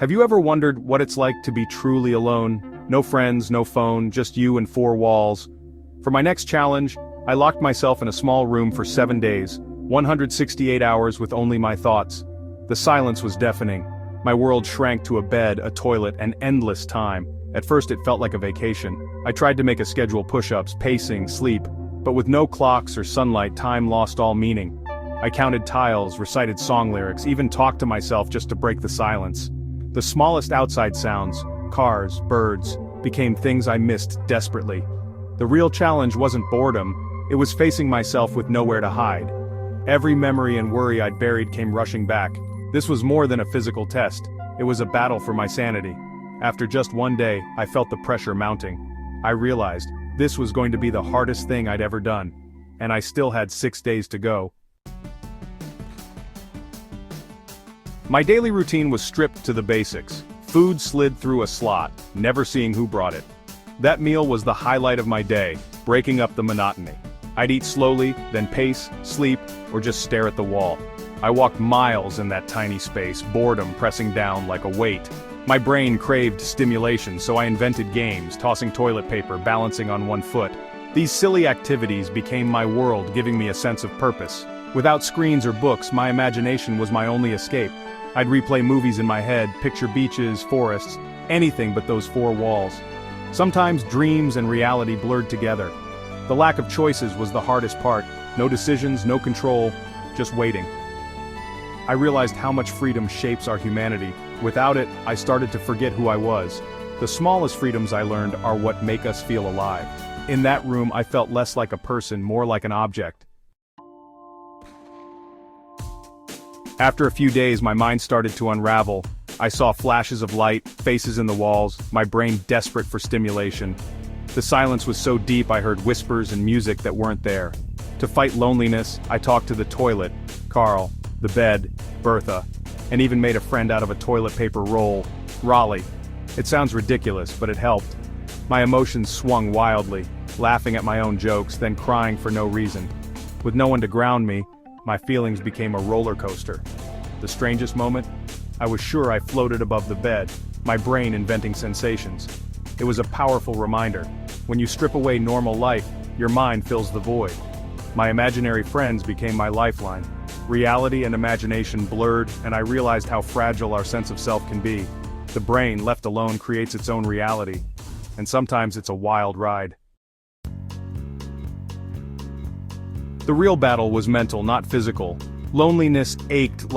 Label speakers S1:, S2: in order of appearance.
S1: Have you ever wondered what it's like to be truly alone? No friends, no phone, just you and four walls. For my next challenge, I locked myself in a small room for 7 days, 168 hours with only my thoughts. The silence was deafening. My world shrank to a bed, a toilet, and endless time. At first it felt like a vacation. I tried to make a schedule push-ups, pacing, sleep, but with no clocks or sunlight, time lost all meaning. I counted tiles, recited song lyrics, even talked to myself just to break the silence. The smallest outside sounds, cars, birds, became things I missed desperately. The real challenge wasn't boredom, it was facing myself with nowhere to hide. Every memory and worry I'd buried came rushing back. This was more than a physical test, it was a battle for my sanity. After just 1 day, I felt the pressure mounting. I realized, this was going to be the hardest thing I'd ever done. And I still had 6 days to go. My daily routine was stripped to the basics. Food slid through a slot, never seeing who brought it. That meal was the highlight of my day, breaking up the monotony. I'd eat slowly, then pace, sleep, or just stare at the wall. I walked miles in that tiny space, boredom pressing down like a weight. My brain craved stimulation, so I invented games, tossing toilet paper, balancing on one foot. These silly activities became my world, giving me a sense of purpose. Without screens or books, my imagination was my only escape. I'd replay movies in my head, picture beaches, forests, anything but those four walls. Sometimes dreams and reality blurred together. The lack of choices was the hardest part. No decisions, no control, just waiting. I realized how much freedom shapes our humanity. Without it, I started to forget who I was. The smallest freedoms I learned are what make us feel alive. In that room, I felt less like a person, more like an object. After a few days, my mind started to unravel. I saw flashes of light, faces in the walls, my brain desperate for stimulation. The silence was so deep I heard whispers and music that weren't there. To fight loneliness, I talked to the toilet, Carl, the bed, Bertha, and even made a friend out of a toilet paper roll, Raleigh. It sounds ridiculous, but it helped. My emotions swung wildly, laughing at my own jokes, then crying for no reason. With no one to ground me, my feelings became a roller coaster. The strangest moment? I was sure I floated above the bed, my brain inventing sensations. It was a powerful reminder. When you strip away normal life, your mind fills the void. My imaginary friends became my lifeline. Reality and imagination blurred, and I realized how fragile our sense of self can be. The brain, left alone, creates its own reality. And sometimes it's a wild ride. The real battle was mental, not physical. Loneliness ached